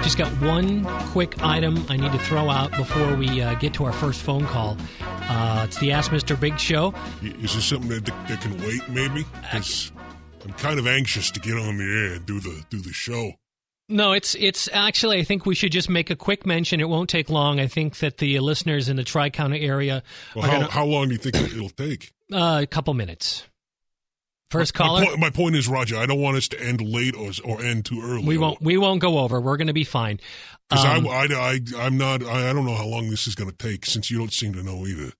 Just got one quick item I need to throw out before we get to our first phone call. It's the Ask Mr. Big show. Is this something that can wait, maybe? 'Cause I'm kind of anxious to get on the air and do the show. No, it's actually, I think we should just make a quick mention. It won't take long. I think that the listeners in the Tri-County area... Well, how long do you think it'll take? A couple minutes. First caller. My point is, Roger, I don't want us to end late or end too early. We won't go over. We're going to be fine. Because I'm not. I don't know how long this is going to take, since you don't seem to know either.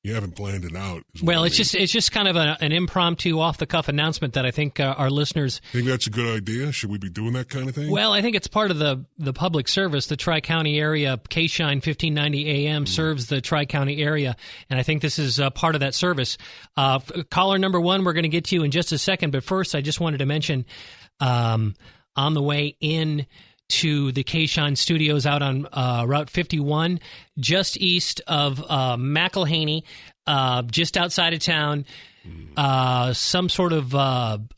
You haven't planned it out. Well, it's just kind of an impromptu, off the cuff announcement that I think our listeners think that's a good idea. Should we be doing that kind of thing? Well, I think it's part of the public service. The Tri-County area, K-Shine 1590 AM serves the Tri-County area, and I think this is part of that service. Caller number one, we're going to get to you in just a second, but first, I just wanted to mention on the way in to the K-Shine studios out on Route 51, just east of McElhaney, just outside of town. Some sort of one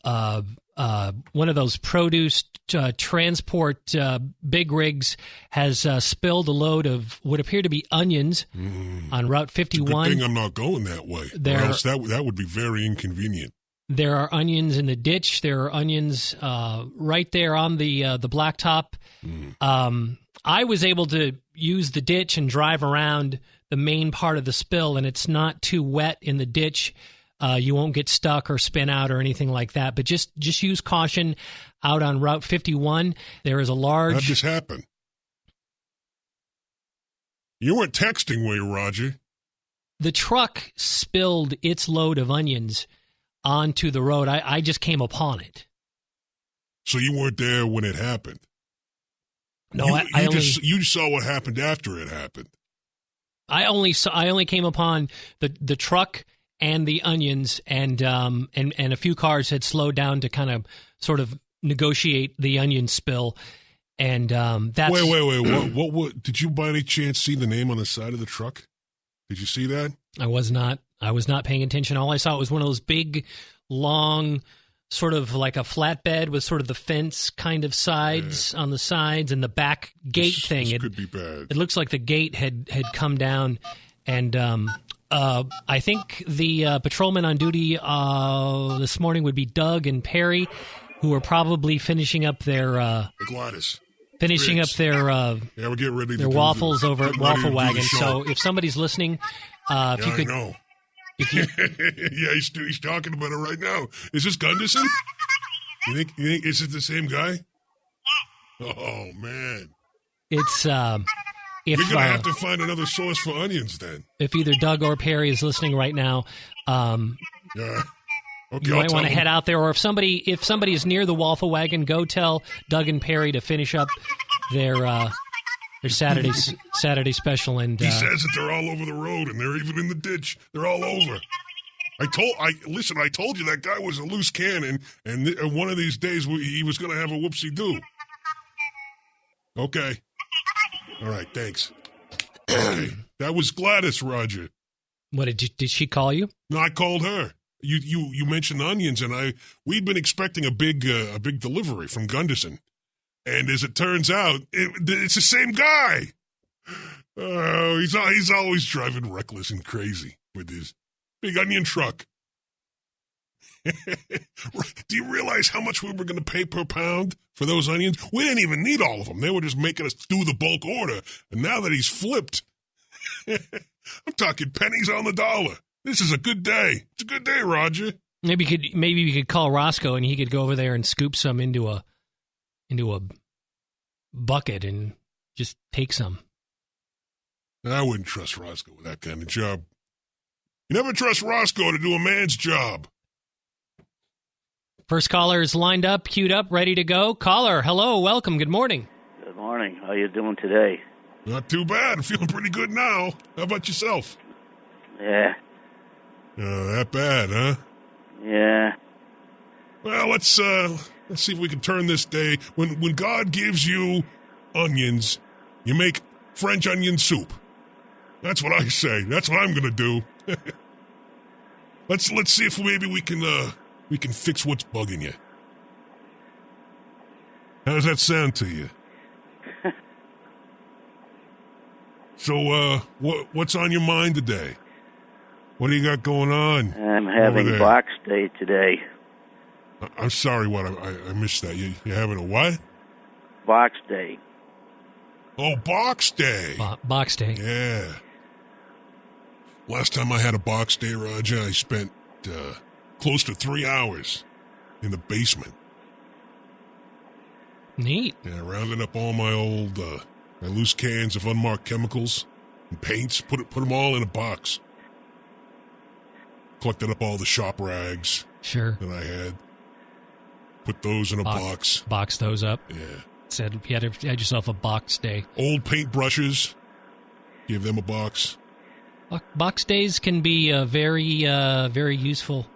of those produce transport big rigs has spilled a load of what appear to be onions on Route 51. It's a good thing I'm not going that way, or else that would be very inconvenient. There are onions in the ditch. There are onions right there on the blacktop. I was able to use the ditch and drive around the main part of the spill, and it's not too wet in the ditch. You won't get stuck or spin out or anything like that. But just use caution out on Route 51. There is a large... How'd this happen? You weren't texting, were you, Roger? The truck spilled its load of onions onto the road. I just came upon it. So you weren't there when it happened? No, you saw what happened after it happened. I only came upon the truck and the onions, and a few cars had slowed down to kind of sort of negotiate the onion spill. And that's... Wait. What did you by any chance see the name on the side of the truck? Did you see that? I was not paying attention. All I saw was one of those big, long, sort of like a flatbed with sort of the fence kind of sides on the sides and the back gate thing. This could be bad. It looks like the gate had come down, and I think the patrolmen on duty this morning would be Doug and Perry, who are probably finishing up their Gladys. Finishing up their we're getting ready their waffles over at Waffle Wagon. So if somebody's listening, if you could, I know. Yeah, he's talking about it right now. Is this Gunderson? You think is it the same guy? Oh man, it's you're gonna have to find another source for onions then. If either Doug or Perry is listening right now, yeah. Okay, you might want to head out there, or if somebody is near the Waffle Wagon, go tell Doug and Perry to finish up their Saturday special. And he says that they're all over the road, and they're even in the ditch. They're all over. I told you that guy was a loose cannon, and one of these days he was going to have a whoopsie-doo. Okay. All right, thanks. Okay. That was Gladys, Roger. What, did she call you? No, I called her. You mentioned onions, and we'd been expecting a big delivery from Gunderson, and as it turns out, it's the same guy. Oh, he's always driving reckless and crazy with his big onion truck. Do you realize how much we were going to pay per pound for those onions? We didn't even need all of them. They were just making us do the bulk order, and now that he's flipped, I'm talking pennies on the dollar. This is a good day. It's a good day, Roger. Maybe we could call Roscoe and he could go over there and scoop some into a bucket and just take some. I wouldn't trust Roscoe with that kind of job. You never trust Roscoe to do a man's job. First caller is lined up, queued up, ready to go. Caller, hello, welcome, good morning. Good morning. How you doing today? Not too bad. I'm feeling pretty good now. How about yourself? Yeah. That bad, huh? Yeah. Well, let's Let's see if we can turn this day. When God gives you onions, you make French onion soup. That's what I say. That's what I'm going to do. Let's see if maybe we can fix what's bugging you. How does that sound to you? So, what's on your mind today? What do you got going on? I'm having box day today. I'm sorry, what? I missed that. You having a what? Box day. Oh, box day. Box day. Yeah. Last time I had a box day, Roger, I spent close to 3 hours in the basement. Neat. Yeah, rounding up all my old, my loose cans of unmarked chemicals and paints, put them all in a box. Collected up all the shop rags Sure. that I had. Put those in a box. Box those up. Yeah. Said you had yourself a box day. Old paintbrushes. Give them a box. Box days can be very, very useful.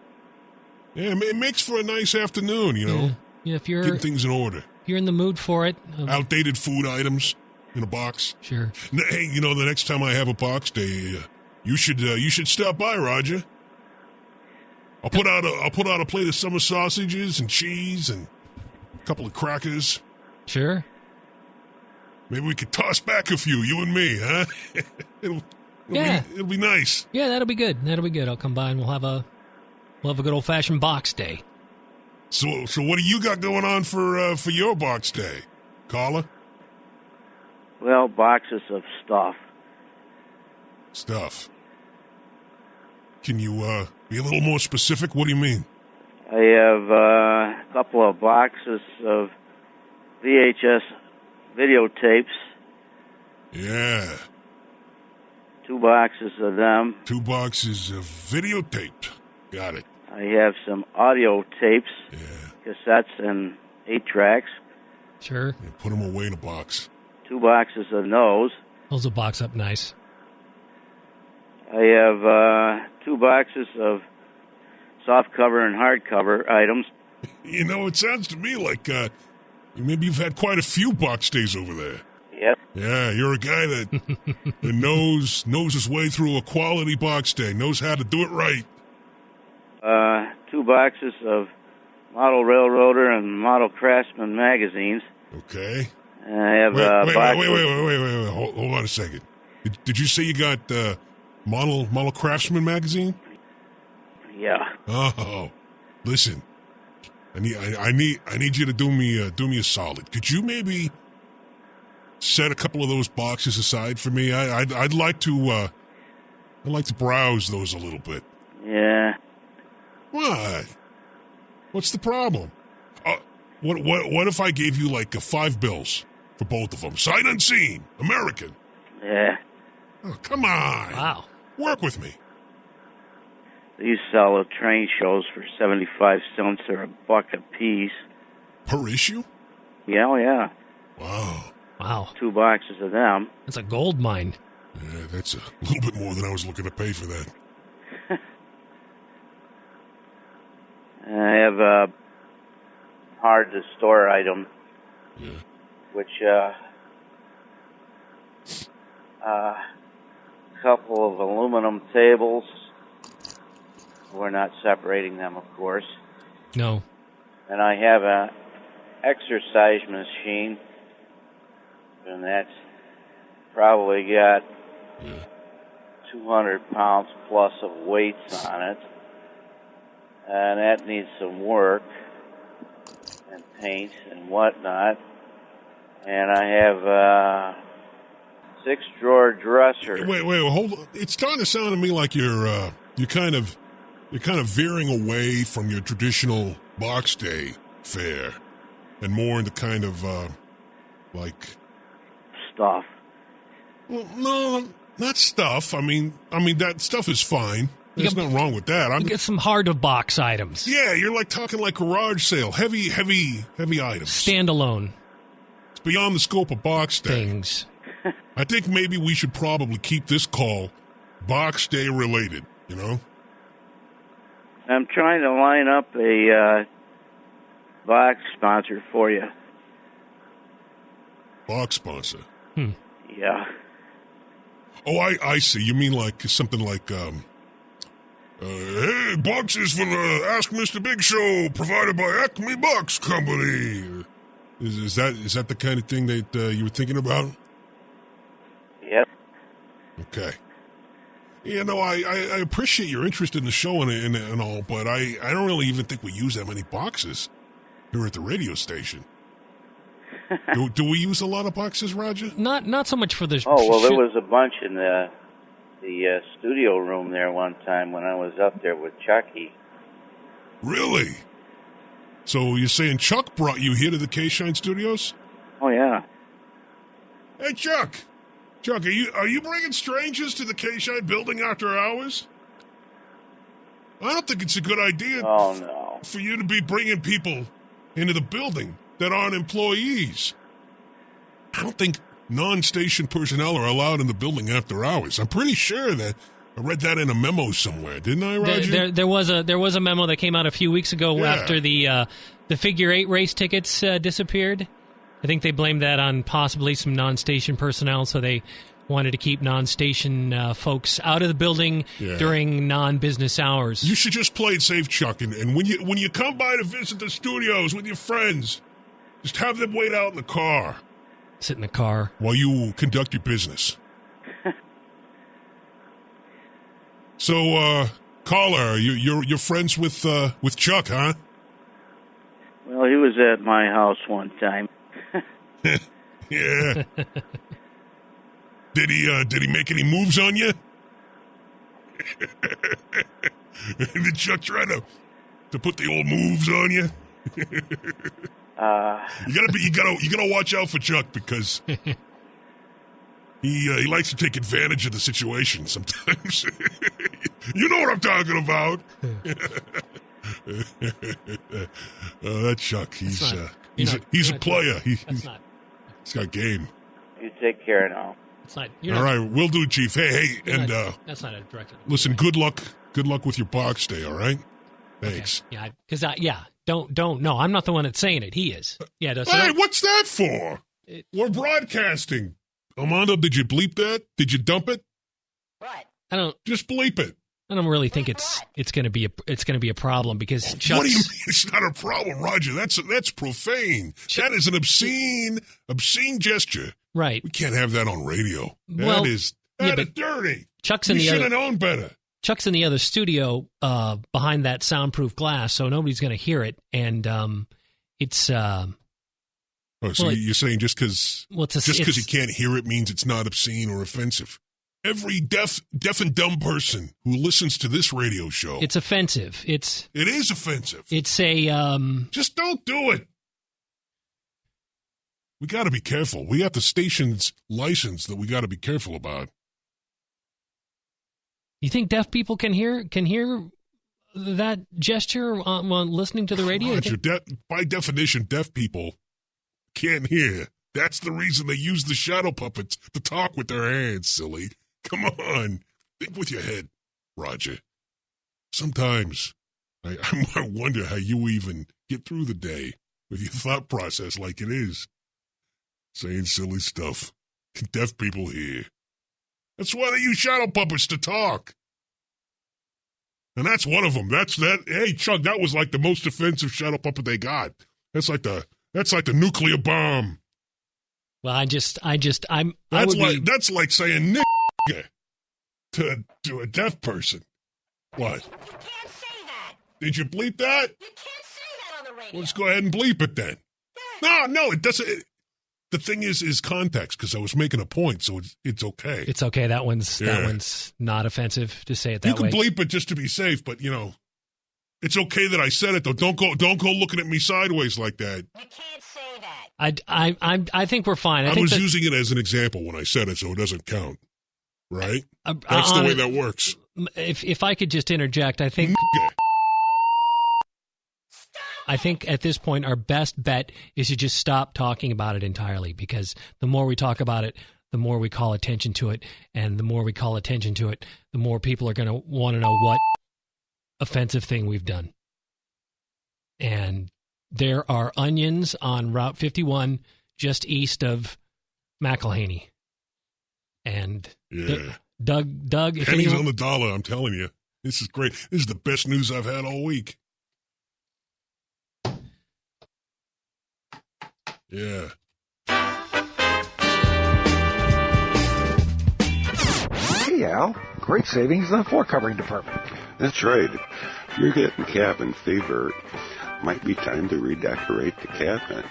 Yeah, it makes for a nice afternoon, you know. Yeah, if you're getting things in order. You're in the mood for it. Outdated food items in a box. Sure. Hey, you know, the next time I have a box day, you should stop by, Roger. I'll put out a plate of summer sausages and cheese and a couple of crackers. Sure. Maybe we could toss back a few, you and me, huh? It'll be nice. Yeah, that'll be good. I'll come by and we'll have a good old fashioned box day. So what do you got going on for your box day, Carla? Well, boxes of stuff. Stuff. Can you be a little more specific? What do you mean? I have a couple of boxes of VHS videotapes. Yeah. 2 boxes of them. 2 boxes of videotape. Got it. I have some audio tapes, cassettes, and 8 tracks. Sure. Yeah, put them away in a box. 2 boxes of those. Those will box up nice. I have 2 boxes of softcover and hardcover items. You know, it sounds to me like maybe you've had quite a few box days over there. Yep. Yeah, you're a guy that knows his way through a quality box day, knows how to do it right. 2 boxes of Model Railroader and Model Craftsman magazines. Okay. And I have wait. Hold on a second. Did you say you got Model Craftsman magazine? Yeah. Oh, listen. I need you to do me a solid. Could you maybe set a couple of those boxes aside for me? I'd like to browse those a little bit. Yeah. What? What's the problem? What if I gave you like 5 bills for both of them, sight unseen, American? Yeah. Oh, come on. Wow. Work with me. These sell at train shows for 75 cents or $1 a piece. Per issue? Yeah. Wow. 2 boxes of them. That's a gold mine. Yeah, that's a little bit more than I was looking to pay for that. I have a hard-to-store item, which a couple of aluminum tables. We're not separating them, of course. No. And I have an exercise machine, and that's probably got 200 pounds plus of weights on it. And that needs some work and paint and whatnot. And I have a 6-drawer dresser. Wait, hold on. It's starting to sound to me like you're kind of veering away from your traditional box day fare and more into kind of like stuff. Well, no, not stuff. I mean that stuff is fine. There's nothing wrong with that. You get some hard-to-box items. Yeah, you're like talking like garage sale. Heavy items. Standalone. It's beyond the scope of box day. Things. I think maybe we should probably keep this call box day related, you know? I'm trying to line up a box sponsor for you. Box sponsor. Yeah. Oh, I see. You mean like something like, hey, boxes for the Ask Mr. Big Show, provided by Acme Box Company. Is that the kind of thing that you were thinking about? Yep. Okay. Yeah, no, I appreciate your interest in the show and all, but I don't really even think we use that many boxes here at the radio station. Do we use a lot of boxes, Roger? Not so much for the. Oh, well, there was a bunch in the studio room there one time when I was up there with Chucky. Really? So you're saying Chuck brought you here to the K-Shine Studios? Oh, yeah. Hey, Chuck, are you bringing strangers to the K-Shine building after hours? I don't think it's a good idea for you to be bringing people into the building that aren't employees. I don't think non-station personnel are allowed in the building after hours. I'm pretty sure that I read that in a memo somewhere, didn't I, Roger? There was a memo that came out a few weeks ago after the figure 8 race tickets disappeared. I think they blamed that on possibly some non-station personnel, so they wanted to keep non-station folks out of the building during non-business hours. You should just play it safe, Chuck, and when you come by to visit the studios with your friends, just have them wait out in the car. Sit in the car while you conduct your business. So, caller, you're friends with Chuck, huh? Well, he was at my house one time. Yeah. Did he make any moves on you? Did Chuck try to put the old moves on you? You gotta watch out for Chuck because he likes to take advantage of the situation sometimes. You know what I'm talking about. That's Chuck. He's a player. He's got game. You take care now. All right, we'll do, Chief. Hey, that's not a direct. Listen, good luck with your box day. All right. Thanks. Okay. Yeah, because don't. No, I'm not the one that's saying it. He is. Yeah. Hey, what's that for? We're broadcasting. Armando, did you bleep that? Did you dump it? What? I don't. Just bleep it. I don't really think it's going to be a problem because Chuck's, what do you mean it's not a problem, Roger? That's profane. That is an obscene gesture. Right. We can't have that on radio. Well, that is dirty. You should have known better. Chuck's in the other studio behind that soundproof glass, so nobody's going to hear it. And it's. You're saying just because you can't hear it means it's not obscene or offensive? Every deaf and dumb person who listens to this radio show, it's offensive. It is offensive. It's a just don't do it. We got to be careful. We have the station's license that we got to be careful about. You think deaf people can hear that gesture while listening to the radio? Roger, by definition, deaf people can't hear. That's the reason they use the shadow puppets to talk with their hands, silly. Come on. Think with your head, Roger. Sometimes I wonder how you even get through the day with your thought process like it is. Saying silly stuff. Deaf people hear. That's why they use shadow puppets to talk. And that's one of them. Hey, Chuck, that was like the most offensive shadow puppet they got. That's like the nuclear bomb. Well, that's like saying to a deaf person. What? You can't say that. Did you bleep that? You can't say that on the radio. Well, let's go ahead and bleep it then. No, it doesn't. The thing is context, because I was making a point, so it's okay. It's okay. That one's not offensive to say it that way. You can bleep it just to be safe, but it's okay that I said it though. Don't go looking at me sideways like that. You can't say that. I think we're fine. I was using it as an example when I said it, so it doesn't count. Right? That's the way that works. If I could just interject, I think at this point our best bet is to just stop talking about it entirely, because the more we talk about it, the more we call attention to it, and the more we call attention to it, the more people are going to want to know what offensive thing we've done. And there are onions on Route 51 just east of McElhaney. And Yeah. Doug, if Pennies anyone, on the dollar, I'm telling you. This is great. This is the best news I've had all week. Yeah. Hey, Al. Great savings in the floor covering department. That's right. If you're getting cabin fever, it might be time to redecorate the cabin.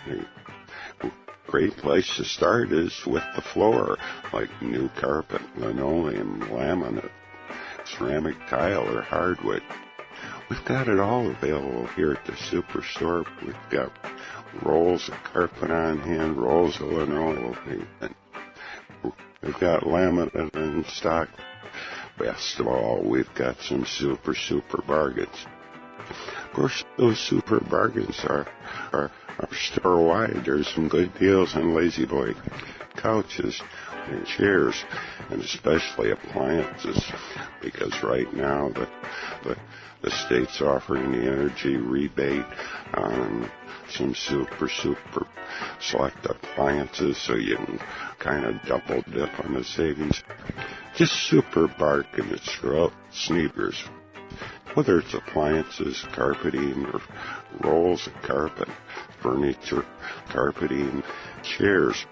A great place to start is with the floor, like new carpet, linoleum, laminate, ceramic tile, or hardwood. We've got it all available here at the Superstore. We've got rolls of carpet on hand, rolls of linoleum, and we've got laminate in stock. Best of all, we've got some super bargains. Of course, those super bargains are store-wide. There's some good deals on Lazy Boy couches and chairs, and especially appliances, because right now the state's offering the energy rebate on some super select appliances, so you can kind of double dip on the savings. Just super bargains throughout Sneakers. Whether it's appliances, carpeting, or rolls of carpet, furniture, carpeting, chairs,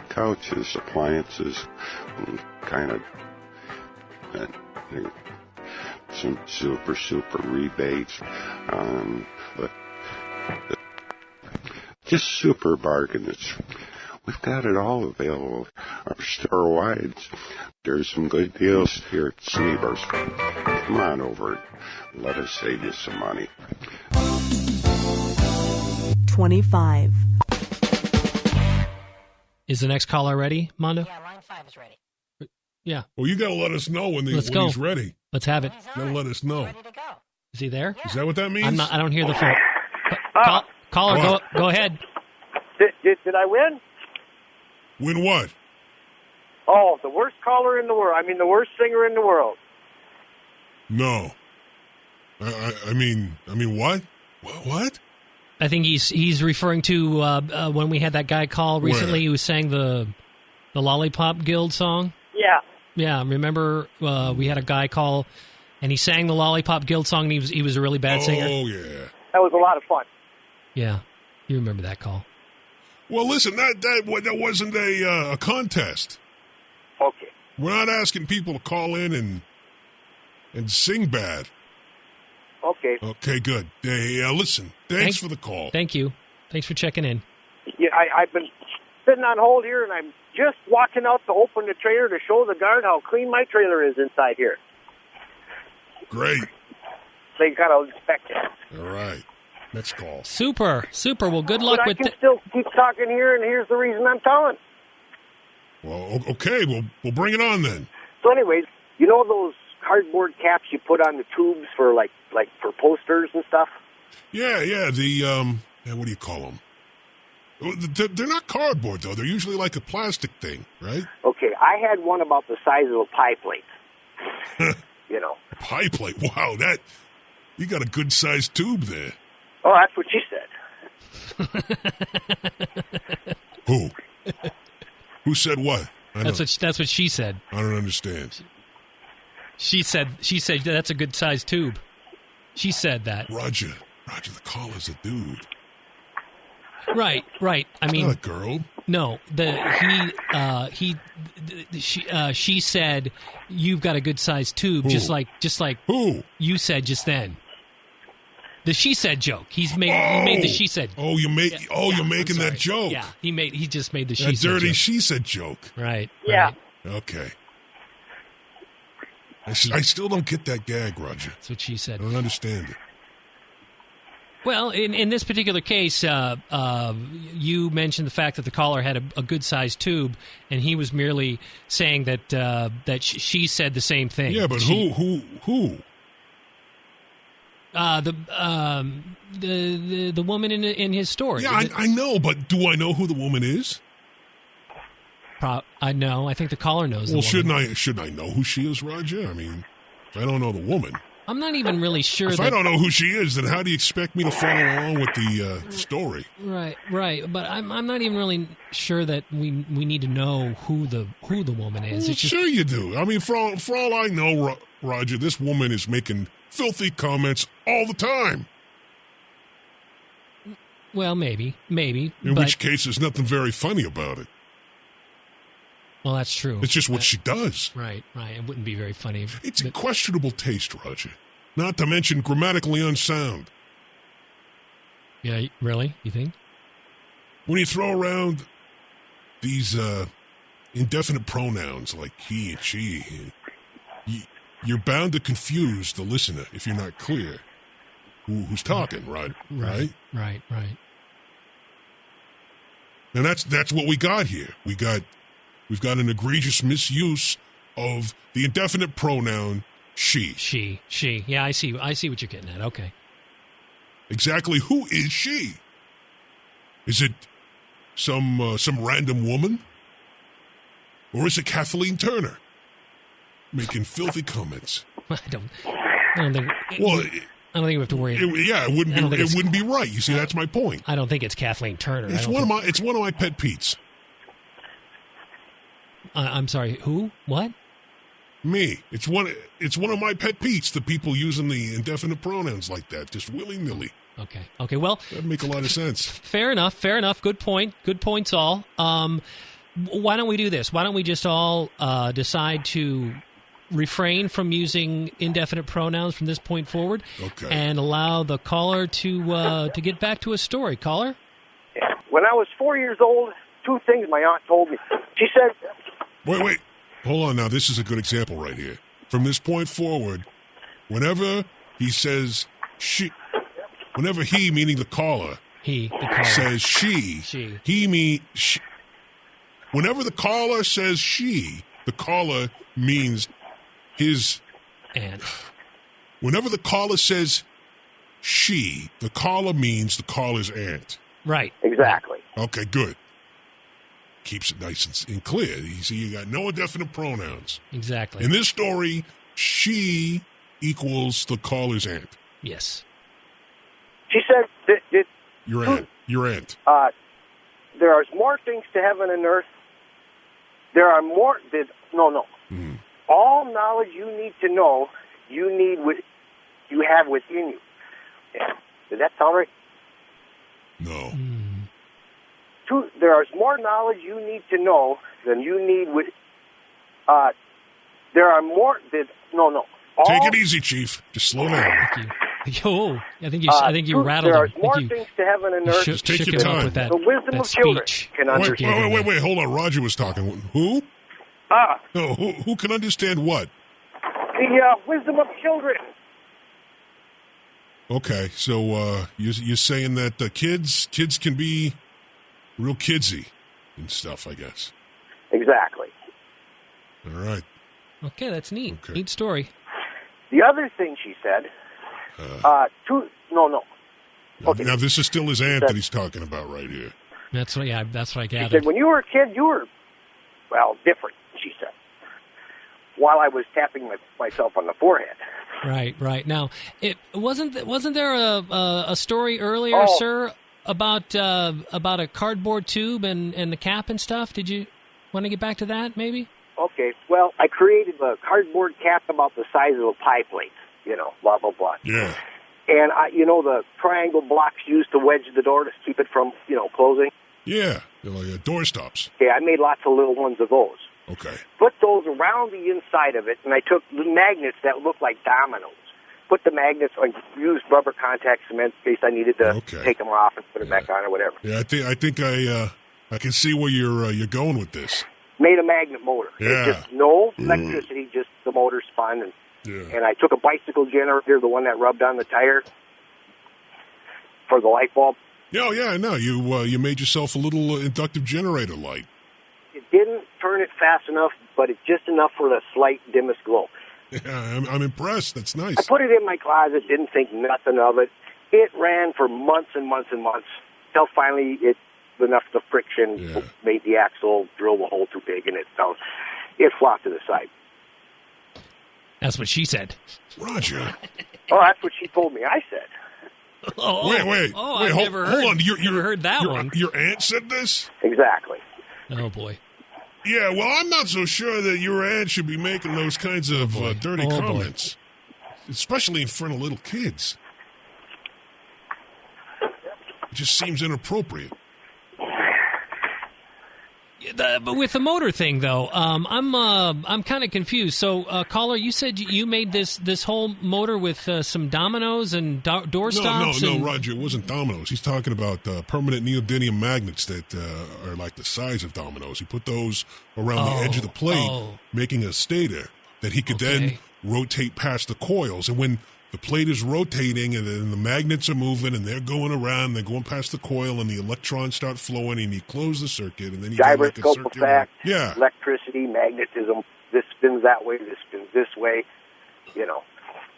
couches, appliances, and kind of some super rebates on just super bargains. We've got it all available. Our store-wide. There's some good deals here at Sneakers. Come on over and let us save you some money. 25. is the next caller ready, Mondo? Yeah, line 5 is ready. Yeah. Well, you got to let us know when Let's go. he's ready. Let's have it. He's You got to on. let us know. He's ready to go. Is he there? Is that what that means? I don't hear the phone. Caller, go ahead. Did I win? Win what? Oh, the worst caller in the world. I mean, the worst singer in the world. No. I mean, what? What? I think he's referring to when we had that guy call recently Where? who sang the Lollipop Guild song. Yeah. Yeah, remember we had a guy call and he sang the Lollipop Guild song and he was a really bad singer. Oh, yeah. That was a lot of fun. Yeah, you remember that call. Well, listen, that wasn't a contest. Okay. We're not asking people to call in and sing bad. Okay. Okay, good. Hey, listen, thanks for the call. Thank you. Thanks for checking in. Yeah, I've been sitting on hold here, and I'm just walking out to open the trailer to show the guard how clean my trailer is inside here. Great. They gotta inspect it. All right. Next call. Super. Well, good luck But I with can still keep talking here, and here's the reason I'm telling. Well, okay, we'll bring it on then. So anyways, you know those cardboard caps you put on the tubes for like for posters and stuff? Yeah, the what do you call them? They're not cardboard though. They're usually like a plastic thing, right? Okay, I had one about the size of a pie plate. You know. Pie plate. Wow, you got a good sized tube there. Oh, that's what she said. Who? Who said what? that's what she said. I don't understand. She said that's a good sized tube. She said that. Roger, the caller's a dude. Right. I mean, Not a girl. no. She said you've got a good sized tube, Who? just like Who? you said just then. The she said joke. He made the she said. Oh, you're making I'm sorry. that joke. Yeah, he just made the she That said dirty joke. she said joke. Right. Yeah. Right. Okay. I still don't get that gag, Roger. That's what she said. I don't understand it. Well, in this particular case, you mentioned the fact that the caller had a good sized tube, and he was merely saying that she said the same thing. Yeah, but who? The woman in his store. Yeah, I know, but do I know who the woman is? I know. I think the caller knows. Well, the woman. shouldn't I know who she is, Roger? I mean, if I don't know the woman. I'm not even really sure. If I don't know who she is, then how do you expect me to follow along with the story? Right. But I'm not even really sure that we need to know who the woman is. Well, sure you do. I mean, for all I know, Roger, this woman is making filthy comments all the time. Well, maybe. In which case, there's nothing very funny about it. Well, that's true. It's just what she does. Right. It wouldn't be very funny. It's questionable taste, Roger. Not to mention grammatically unsound. Yeah, really? You think? When you throw around these indefinite pronouns like he and she, you're bound to confuse the listener if you're not clear who's talking, right? Right. And that's what we got here. We've got an egregious misuse of the indefinite pronoun she. She. Yeah, I see what you're getting at. Okay. Exactly who is she? Is it some random woman? Or is it Kathleen Turner making filthy comments? I don't think. Well, I don't think we have to worry. It wouldn't be right. You see, that's my point. I don't think it's Kathleen Turner. It's one of my pet peeves. I'm sorry. Who? What? Me. It's one of my pet peeves. The people using the indefinite pronouns like that, just willy nilly. Okay. Well, that'd make a lot of sense. Fair enough. Good point. Good points, all. Why don't we do this? Why don't we just all decide to refrain from using indefinite pronouns from this point forward, and allow the caller to get back to his story. Caller? When I was 4 years old, two things my aunt told me. She said... Wait. Hold on now. This is a good example right here. From this point forward, whenever he says she... Whenever he, meaning the caller, says she, he means... Whenever the caller says she, the caller means... his aunt. Whenever the caller says she, the caller means the caller's aunt. Right. Exactly. Okay, good. Keeps it nice and clear. You see, you got no indefinite pronouns. Exactly. In this story, she equals the caller's aunt. Yes. She said that your aunt. There are more things to heaven and earth. There are more... No. Mm. All knowledge you need to know, you have within you. Yeah. Did that sound right? No. There is more knowledge you need to know than you need with. There are more. No. Take it easy, Chief. Just slow down. I think you rattled. There are more things to heaven and earth. Just take your time. With that, the wisdom of children can understand. Wait. Hold on. Roger was talking. Who? No. Who can understand what? The wisdom of children. Okay, so you're saying that kids can be real kidsy and stuff, I guess. Exactly. All right. Okay, that's neat. Okay. Neat story. The other thing she said, No. Okay. Now, this is still his aunt that he's talking about right here. That's what I She gathered. said, when you were a kid, you were, different, she said, while I was tapping myself on the forehead. Right. Now, wasn't there a story earlier, sir, about a cardboard tube and the cap and stuff? Did you want to get back to that, maybe? Okay. Well, I created a cardboard cap about the size of a pie plate. Blah blah blah. Yeah. And the triangle blocks used to wedge the door to keep it from closing. Yeah, they're like door stops. Okay, I made lots of little ones of those. Okay. Put those around the inside of it, and I took the magnets that looked like dominoes. Put the magnets, used rubber contact cement in case I needed to take them off and put it back on or whatever. Yeah, I think I can see where you're going with this. Made a magnet motor. Yeah. Just no electricity, just the motor spun. And I took a bicycle generator, the one that rubbed on the tire, for the light bulb. Yeah, I know. You made yourself a little inductive generator light. It didn't turn it fast enough, but it's just enough for the slight dimmest glow. Yeah, I'm impressed. That's nice. I put it in my closet, didn't think nothing of it. It ran for months and months and months, till finally enough of the friction made the axle drill the hole too big, and it flopped to the side. That's what she said. Roger. Oh, that's what she told me. I said. Wait, I've never heard. Hold on. Never heard that one. Your aunt said this? Exactly. Oh, boy. Yeah, well, I'm not so sure that your aunt should be making those kinds of dirty comments, especially in front of little kids. It just seems inappropriate. But with the motor thing, though, I'm kind of confused. So, caller, you said you made this whole motor with some dominoes and door stops? No, Roger, it wasn't dominoes. He's talking about permanent neodymium magnets that are like the size of dominoes. He put those around the edge of the plate, making a stator that he could then rotate past the coils. And when the plate is rotating and then the magnets are moving and they're going around, they're going past the coil and the electrons start flowing and you close the circuit and then you get like a gyroscope circular... effect, electricity, magnetism, this spins that way, this spins this way,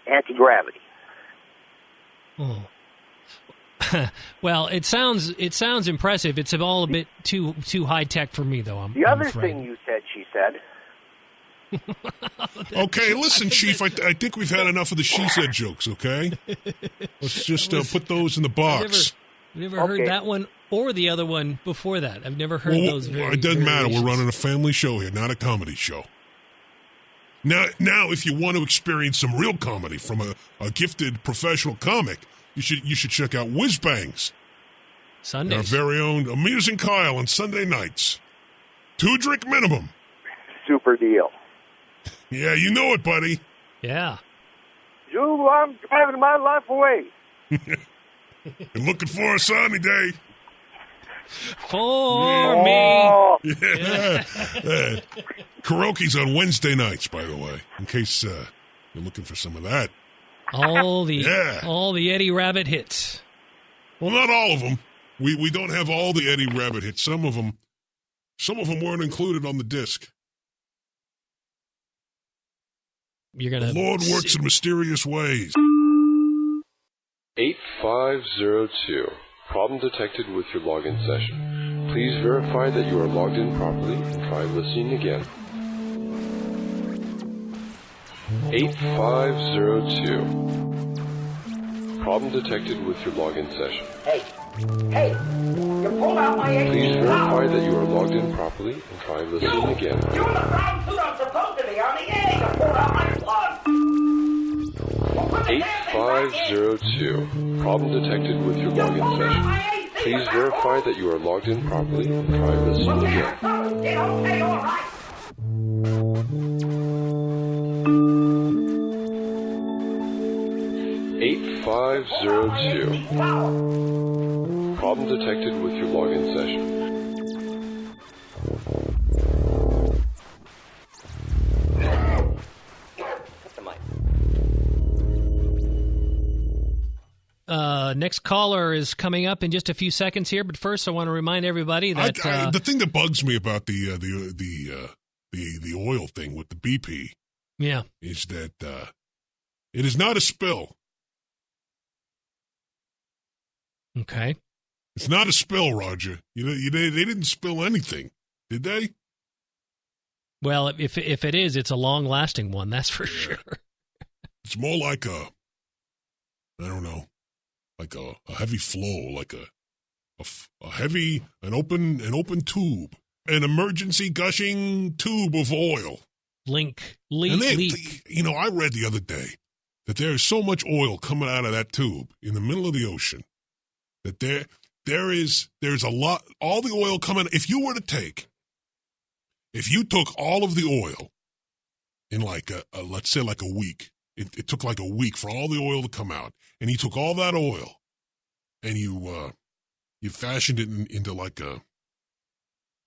anti-gravity. Oh. Well, it sounds impressive. It's all a bit too high tech for me, though. The other thing you said, she said. Okay, listen, Chief, I think we've had enough of the she said jokes, okay? Let's just put those in the box. I've never heard that one or the other one before that. I've never heard those. It doesn't matter. We're running a family show here, not a comedy show. Now, if you want to experience some real comedy from a gifted professional comic, you should check out Whiz Bangs. Sundays. Our very own Amusing Kyle on Sunday nights. 2-drink minimum. Super deal. Yeah, you know it, buddy. Yeah. Jube, I'm driving my life away. And looking for a sunny day. For me. Yeah. Karaoke's on Wednesday nights, by the way, in case you're looking for some of that. All the Eddie Rabbit hits. Well, not all of them. We don't have all the Eddie Rabbit hits. Some of them weren't included on the disc. The Lord works in mysterious ways. 8502. Problem detected with your login session. Please verify that you are logged in properly and try listening again. 8502. Problem detected with your login session. Hey, you pulled out my 18 Please verify that you are logged in properly and try listening again. You're the brown suit I'm supposed to be on the air. You pulled out my plug. 8502. Problem detected with your login session. Please verify that you are logged in properly and try listening again. Okay, all right. 8502. Problem detected with your login session. Next caller is coming up in just a few seconds here, but first I want to remind everybody that the thing that bugs me about the oil thing with the BP, is that it is not a spill. Okay, it's not a spill, Roger. They didn't spill anything, did they? Well, if it is, it's a long-lasting one. That's for sure. It's more like I don't know. Like a heavy flow, like an open tube, an emergency gushing tube of oil. Leak. I read the other day that there is so much oil coming out of that tube in the middle of the ocean that there's a lot, all the oil coming. If you took all of the oil in like let's say like a week, it took like a week for all the oil to come out. And you took all that oil, and you fashioned it into like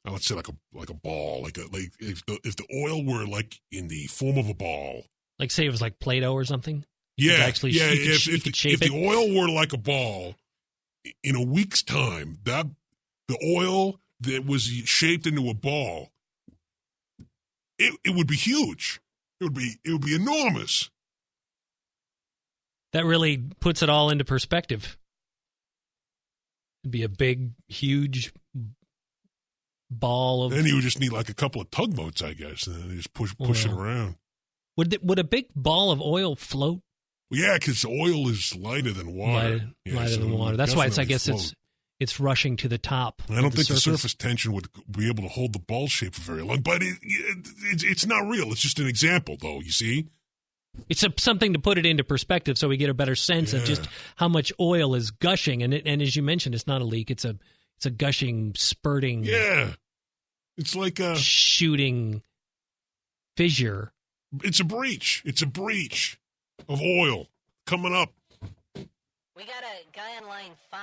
let's say like a ball, like if the oil were like in the form of a ball, like say it was like Play-Doh or something. If the oil were like a ball, in a week's time, that the oil that was shaped into a ball, it would be huge. It would be enormous. That really puts it all into perspective. It'd be a big, huge ball of... Then you would just need like a couple of tugboats, I guess, and then just push it around. Would a big ball of oil float? Yeah, because oil is lighter than water. Lighter than water. That's why I guess it's rushing to the top. I don't think the surface tension would be able to hold the ball shape for very long. But it's not real. It's just an example, though, you see? It's something to put it into perspective so we get a better sense of just how much oil is gushing. And as you mentioned, it's not a leak. It's a gushing, spurting. Yeah. It's like a shooting fissure. It's a breach. It's a breach of oil coming up. We got a guy on line 5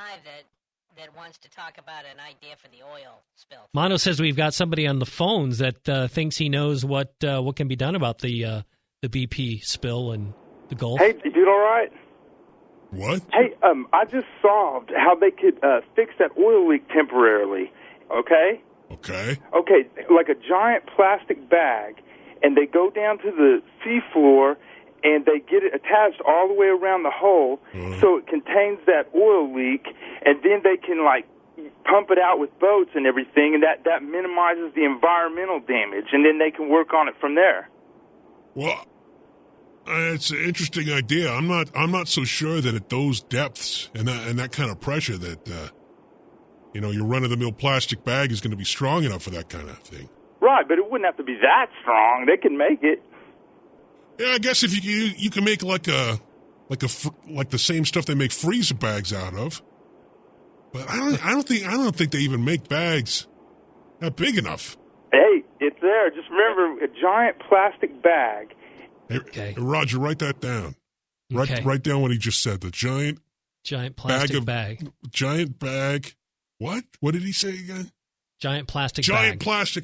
that wants to talk about an idea for the oil spill. Mono says we've got somebody on the phones that thinks he knows what can be done about the BP spill and the Gulf. Hey, you doing all right? What? Hey, I just solved how they could fix that oil leak temporarily. Okay? Okay. Okay, like a giant plastic bag, and they go down to the seafloor, and they get it attached all the way around the hull, so it contains that oil leak, and then they can, like, pump it out with boats and everything, and that minimizes the environmental damage, and then they can work on it from there. Well, it's an interesting idea. I'm not so sure that at those depths and that kind of pressure that your run-of-the-mill plastic bag is going to be strong enough for that kind of thing. Right, but it wouldn't have to be that strong. They can make it. Yeah, I guess if you can make like the same stuff they make freezer bags out of. But I don't think they even make bags that big enough. Hey, it's there. Just remember a giant plastic bag. Hey, Roger, write that down. Okay. Write down what he just said. The giant plastic bag. Giant bag. What? What did he say again? Giant plastic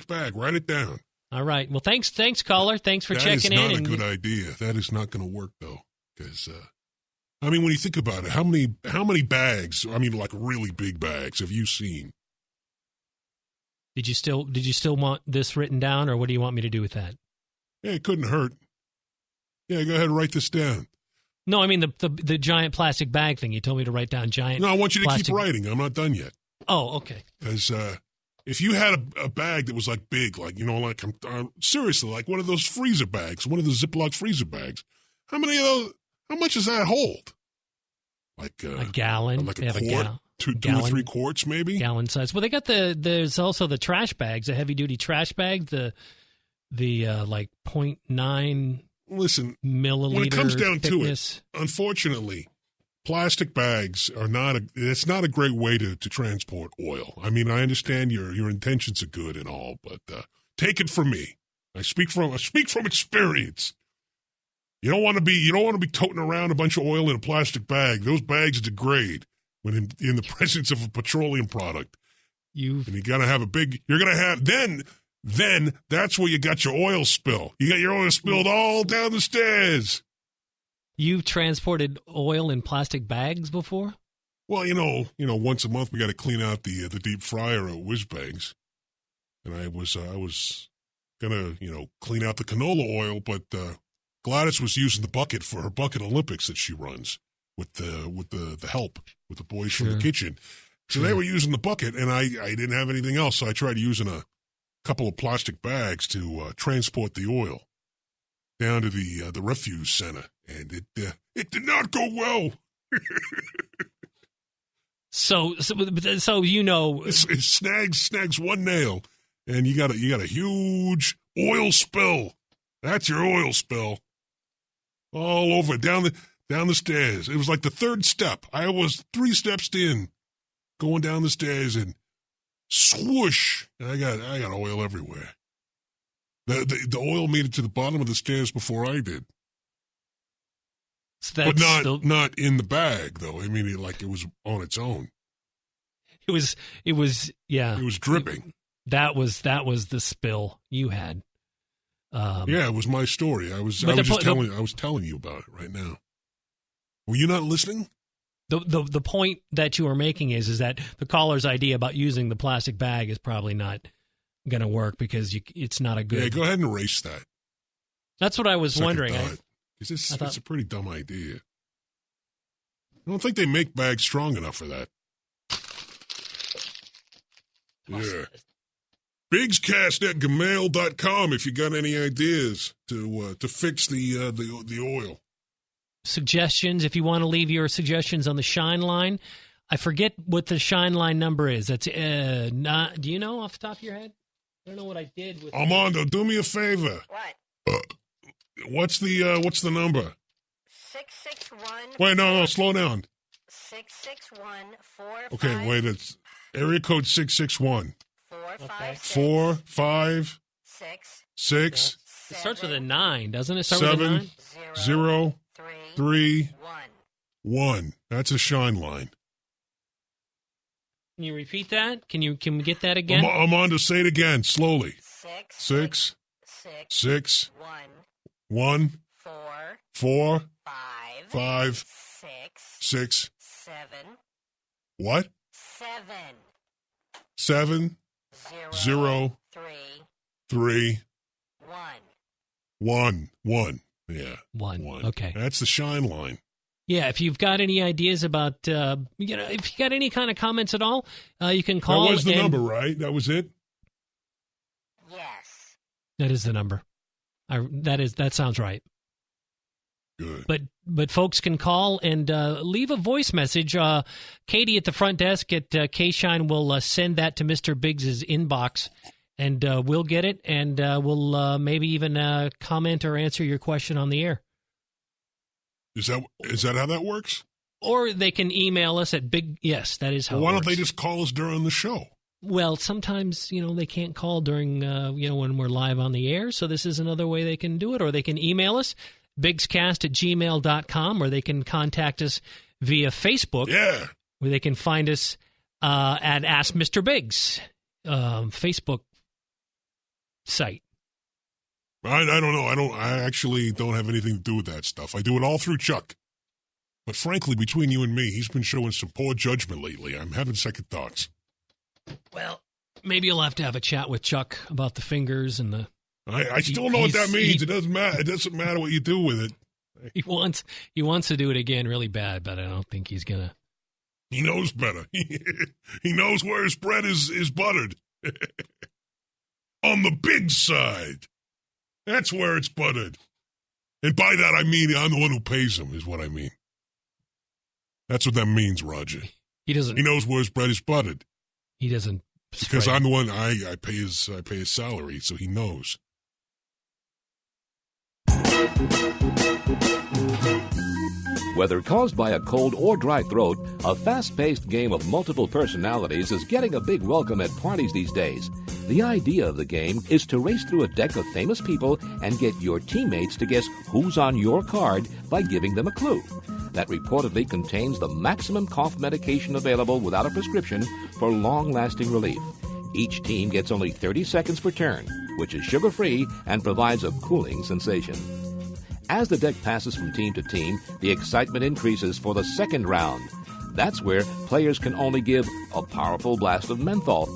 bag. Write it down. All right. Well, thanks, caller. Thanks for checking in. That is not a good idea. That is not going to work, though, because when you think about it, how many bags? I mean, like really big bags, have you seen? Did you still want this written down, or what do you want me to do with that? Yeah, it couldn't hurt. Yeah, go ahead and write this down. No, I mean the giant plastic bag thing. You told me to write down giant. No, I want you to keep writing. I'm not done yet. Oh, okay. Because if you had a bag that was like big, like seriously, like one of those freezer bags, one of the Ziploc freezer bags, how many of those? How much does that hold? Like a gallon. Like they a quart, two or 3 quarts, maybe. Gallon size. Well, they got there's also the trash bags, the heavy duty trash bag, the like 0.9. Listen, milliliter when it comes down thickness. To it, unfortunately, plastic bags are it's not a great way to transport oil. I mean, I understand your intentions are good and all, but take it from me. I speak from experience. You don't want to be toting around a bunch of oil in a plastic bag. Those bags degrade when in the presence of a petroleum product. And you got to have then that's where you got your oil spill. You got your oil spilled all down the stairs. You've transported oil in plastic bags before? Well, once a month we got to clean out the deep fryer at Whizbangs, and I was gonna clean out the canola oil, but Gladys was using the bucket for her bucket Olympics that she runs with the help with the boys from the kitchen. So they were using the bucket, and I didn't have anything else, so I tried using a couple of plastic bags to transport the oil down to the refuse center, and it did not go well. So it snags one nail, and you got a huge oil spill. That's your oil spill all over down the stairs. It was like the third step. I was 3 steps in, going down the stairs, and swoosh! I got oil everywhere. The oil made it to the bottom of the stairs before I did. So but not in the bag though. I mean, it was on its own. It was yeah. It was dripping. That was the spill you had. Yeah, it was my story. I was telling you about it right now. Were you not listening? The point that you are making is that the caller's idea about using the plastic bag is probably not going to work because it's not a good. Yeah, go ahead and erase that. That's what I was wondering. It's a pretty dumb idea. I don't think they make bags strong enough for that. Yeah. bigscast@gmail.com if you got any ideas to fix the oil. Suggestions, if you want to leave your suggestions on the Shine line. I forget what the Shine line number is. That's not. Do you know off the top of your head? I don't know what I did with Armando, do me a favor. What? What's the number? 661. Wait, no, slow down. 661-45. Okay, wait, it's area code 661. 456. 6. It starts with a 9, doesn't it? Start 7 with a 9? 0 3 1. That's a Shine line. Can you repeat that? Can we get that again? Armando, say it again, slowly. 6 1 4 5 6 What? 7 0 3 1. Yeah. 1. Okay. That's the Shine line. Yeah, if you've got any ideas about, if you got any kind of comments at all, you can call. That was the number, right? That was it? Yes. That is the number. That sounds right. Good. But folks can call and leave a voice message. Katie at the front desk at K-Shine will send that to Mr. Biggs' inbox, and we'll get it, and we'll maybe even comment or answer your question on the air. Is that how that works? Or they can email us at Big. Yes, that is how. Well, why it works. don't they just call us during the show? Well, sometimes they can't call during when we're live on the air. So this is another way they can do it, or they can email us bigscast@gmail.com, or they can contact us via Facebook. Yeah, where they can find us at Ask Mr. Biggs Facebook site. I don't know. I actually don't have anything to do with that stuff. I do it all through Chuck. But frankly, between you and me, he's been showing some poor judgment lately. I'm having second thoughts. Well, maybe you'll have to have a chat with Chuck about the fingers and the. I still know what that means. It doesn't matter. It doesn't matter what you do with it. He wants to do it again really bad, but I don't think he's gonna. He knows better. He knows where his bread is buttered. On the big side. That's where it's buttered. And by that I mean I'm the one who pays him, is what I mean. That's what that means, Roger. He doesn't. He knows where his bread is buttered. He doesn't. Because I'm the one I pay his salary, so he knows. Whether caused by a cold or dry throat, a fast-paced game of multiple personalities is getting a big welcome at parties these days. The idea of the game is to race through a deck of famous people and get your teammates to guess who's on your card by giving them a clue. That reportedly contains the maximum cough medication available without a prescription for long-lasting relief. Each team gets only 30 seconds per turn, which is sugar-free and provides a cooling sensation. As the deck passes from team to team, the excitement increases for the second round. That's where players can only give a powerful blast of menthol.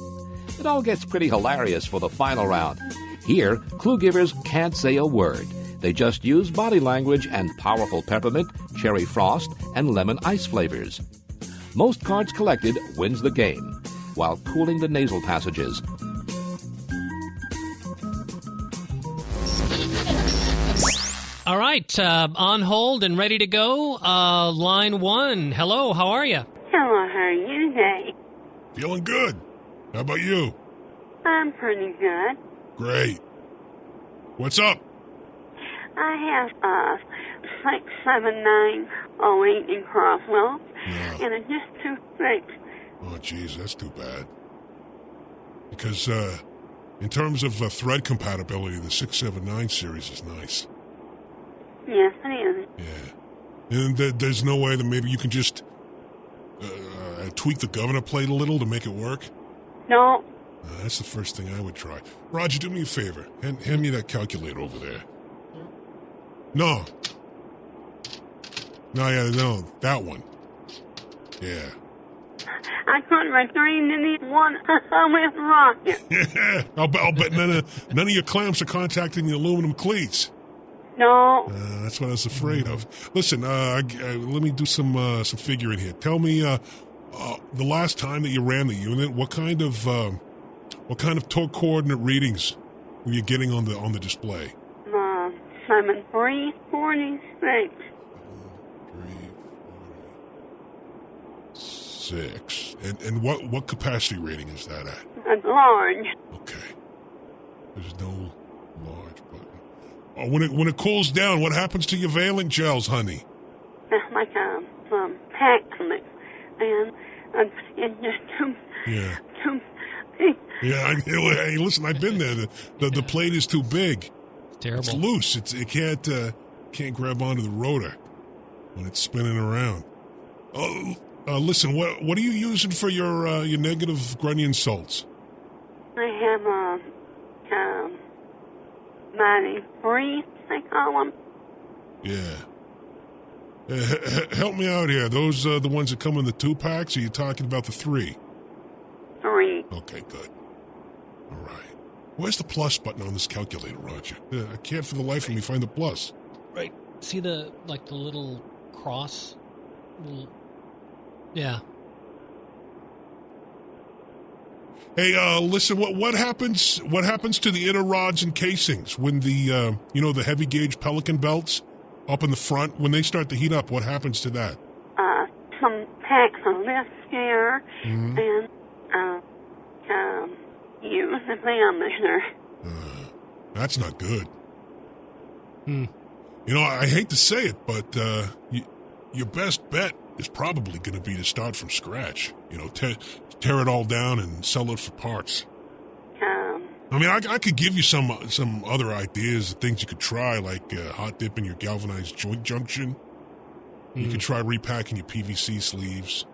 It all gets pretty hilarious for the final round. Here, clue givers can't say a word. They just use body language and powerful peppermint, cherry frost, and lemon ice flavors. Most cards collected wins the game, while cooling the nasal passages. All right, on hold and ready to go. Line 1. Hello, how are you? Hello, how are you today? Feeling good. How about you? I'm pretty good. Great. What's up? I have 67908 in Croswell, and it's just too thick. Oh, geez, that's too bad. Because in terms of thread compatibility, the 679 series is nice. Yes, it is. Yeah. And there's no way that maybe you can just tweak the governor plate a little to make it work? No. That's the first thing I would try. Roger, do me a favor. Hand me that calculator over there. No. No, that one. Yeah. I put my 3 into the one with rocket. Yeah. I'll bet none of your clamps are contacting the aluminum cleats. No. That's what I was afraid of. Listen, let me do some figuring here. Tell me, the last time that you ran the unit, what kind of What kind of torque coordinate readings were you getting on the display? 7.346. 346. And what capacity rating is that at? That's large. Okay. There's no large button. Oh, when it cools down, what happens to your Valent gels, honey? It's like some pack mix, and it's just too big. Yeah, hey, listen, I've been there. The plate is too big. It's terrible. It's loose. It can't grab onto the rotor when it's spinning around. Oh, listen, what are you using for your negative Grunion salts? I have 93, I call them. Yeah. Help me out here. Those the ones that come in the 2-packs? Or are you talking about the 3? 3. Okay, good. All right. Where's the plus button on this calculator, Roger? I can't for the life of me find the plus. Right. See the little cross? Yeah. Hey, listen. What happens? What happens to the inner rods and casings when the the heavy gauge Pelican belts up in the front when they start to heat up? What happens to that? Some packs on this here, and use the measure. That's not good. I hate to say it, but your best bet is probably going to be to start from scratch. Tear it all down and sell it for parts. I mean, I could give you some other ideas, things you could try, like hot dipping your galvanized joint junction. You could try repacking your PVC sleeves.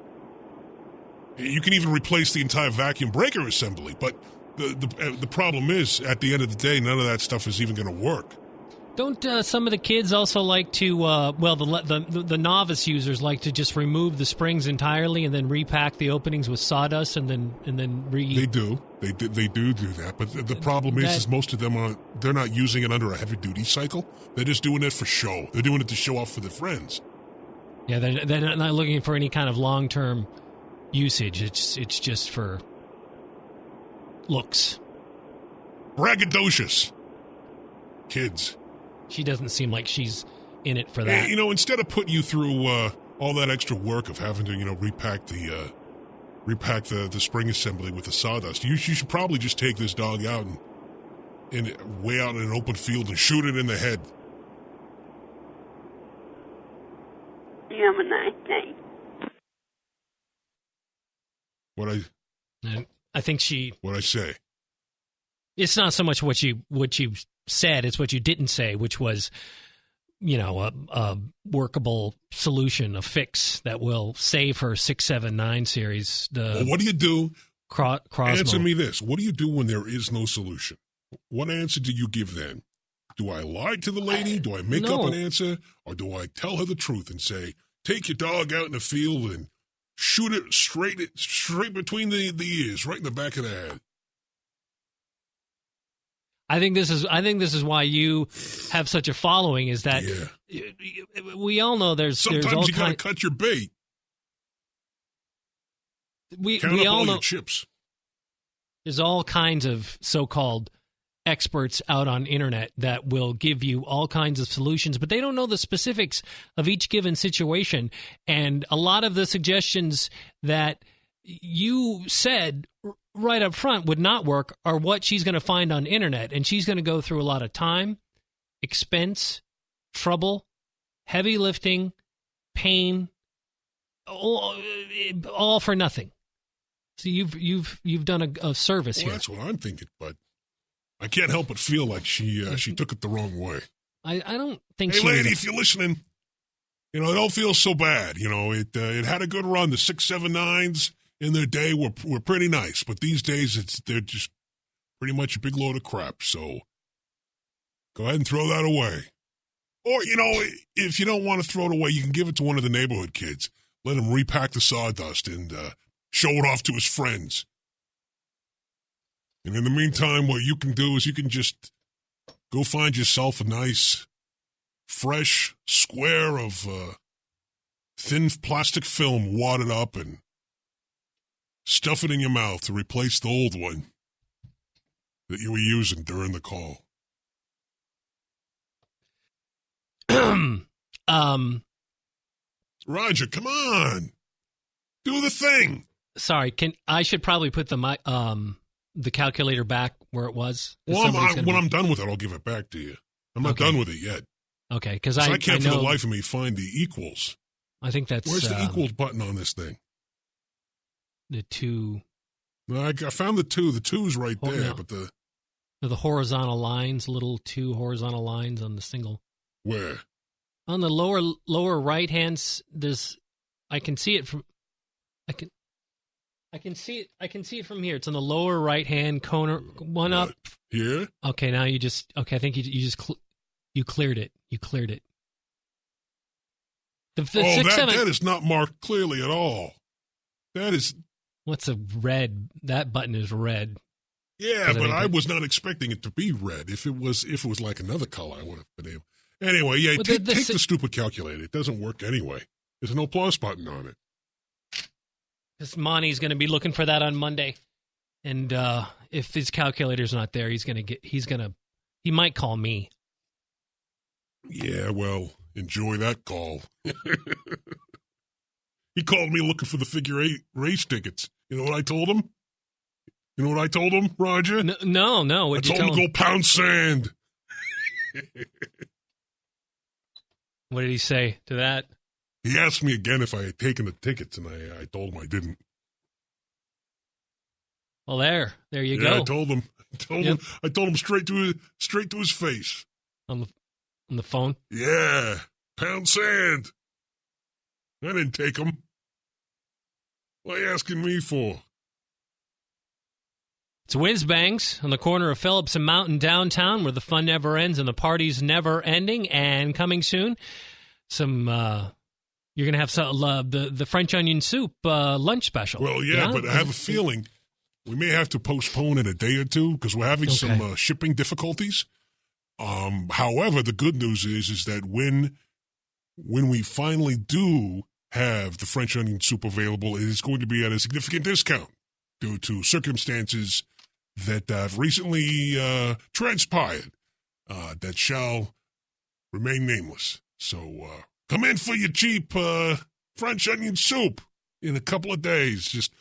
You can even replace the entire vacuum breaker assembly, but the problem is, at the end of the day, none of that stuff is even going to work. Don't some of the kids also like to? The novice users like to just remove the springs entirely and then repack the openings with sawdust and then They do that, but the problem is most of them they're not using it under a heavy duty cycle. They're just doing it for show. They're doing it to show off for their friends. Yeah, they're not looking for any kind of long term usage. It's just for looks. Braggadocious kids. She doesn't seem like she's in it for that. Hey, instead of putting you through all that extra work of having to, repack the spring assembly with the sawdust, you should probably just take this dog out and way out in an open field and shoot it in the head. You have a nice day. I think she. What I say? It's not so much what you said; it's what you didn't say, which was, a workable solution, a fix that will save her 679 series. What do you do? Crosmo. Answer me this: what do you do when there is no solution? What answer do you give then? Do I lie to the lady? Do I make up an answer? Or do I tell her the truth and say, take your dog out in the field and shoot it straight between the ears, right in the back of the head? I think this is why you have such a following, is that we all know sometimes you got to cut your bait. We all know your chips. There's all kinds of so-called experts out on internet that will give you all kinds of solutions, but they don't know the specifics of each given situation. And a lot of the suggestions that you said right up front would not work are what she's going to find on internet, and she's going to go through a lot of time, expense, trouble, heavy lifting, pain, all for nothing. So you've done a service here. That's what I'm thinking, but I can't help but feel like she took it the wrong way. I don't think. Hey, lady, if you're listening, don't feel so bad. It had a good run. The 679s in their day were pretty nice, but these days they're just pretty much a big load of crap. So go ahead and throw that away. Or if you don't want to throw it away, you can give it to one of the neighborhood kids. Let him repack the sawdust and show it off to his friends. And in the meantime, what you can do is you can just go find yourself a nice, fresh square of thin plastic film wadded up and stuff it in your mouth to replace the old one. that you were using during the call? Roger, come on. Do the thing. Sorry, I should probably put the calculator back where it was? Well, when I'm done with it, I'll give it back to you. I'm not done with it yet. Okay, because I can't for the life of me find the equals. I think that's... Where's the equals button on this thing? The 2... No, I found the 2. The 2's right there, but the horizontal lines, little 2 horizontal lines on the single. Where? On the lower right hand, there's... I can see it from... I can see it from here. It's on the lower right hand corner, one up. Here? Okay, now you just... Okay, I think you cleared it. You cleared it. That is not marked clearly at all. That is... What's a red? That button is red. Yeah, but I was not expecting it to be red. If it was like another color, I would have been able... Anyway, yeah, take the stupid calculator. It doesn't work anyway. There's no plus button on it. Because Monty's going to be looking for that on Monday. And if his calculator's not there, he might call me. Yeah, well, enjoy that call. He called me looking for the figure 8 race tickets. You know what I told him? You know what I told him, Roger? No. I told him to go pound sand. What did he say to that? He asked me again if I had taken the tickets, and I told him I didn't. Well, there you go. I told him. I told him straight to his face. On the phone? Yeah, pound sand. I didn't take them. What are you asking me for? It's Whiz Bangs on the corner of Phillips and Mountain downtown, where the fun never ends and the party's never ending. And coming soon, you're going to have the French onion soup lunch special. Well, yeah, but I have a feeling we may have to postpone it a day or two because we're having some shipping difficulties. However, the good news is that when we finally do have the French onion soup available, it is going to be at a significant discount due to circumstances that have recently transpired that shall remain nameless. So come in for your cheap French onion soup in a couple of days. Just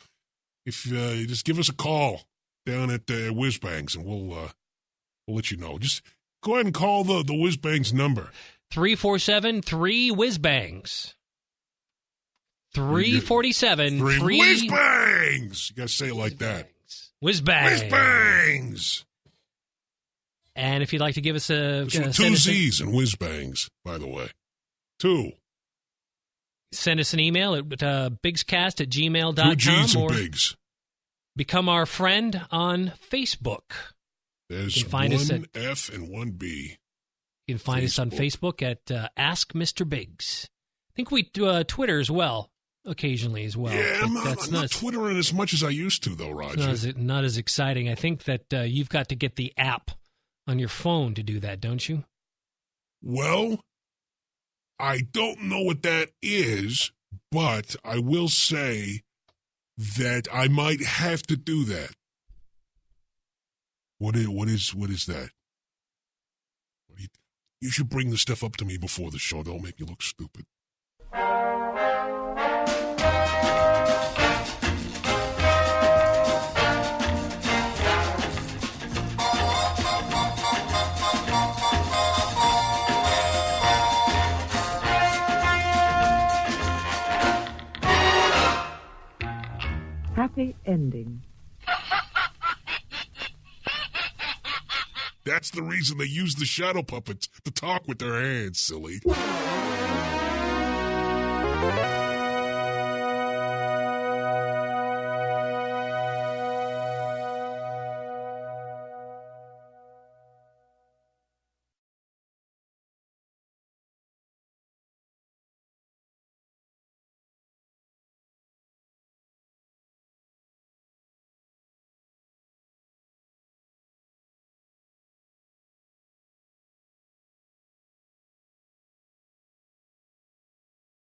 give us a call down at Whiz Bangs, and we'll let you know. Just go ahead and call the Whiz Bangs number. 347-3-Whiz-Bangs. 347 Whiz-Bangs! You got to say it like that. Whiz-Bangs. Whiz-Bangs! And if you'd like to give us a... Two Z's in Whiz-Bangs, by the way. 2. Send us an email at bigscast@gmail.com. 2 G's and Bigs. Become our friend on Facebook. There's one F and 1 B. You can find us on Facebook at Ask Mr. Biggs. I think we do Twitter as well, occasionally as well. Yeah, I'm not Twittering as much as I used to, though, Roger. It's not as exciting. I think that you've got to get the app on your phone to do that, don't you? Well, I don't know what that is, but I will say that I might have to do that. What is that? You should bring the stuff up to me before the show. Don't make me look stupid. Happy ending. That's the reason they use the shadow puppets to talk with their hands, silly.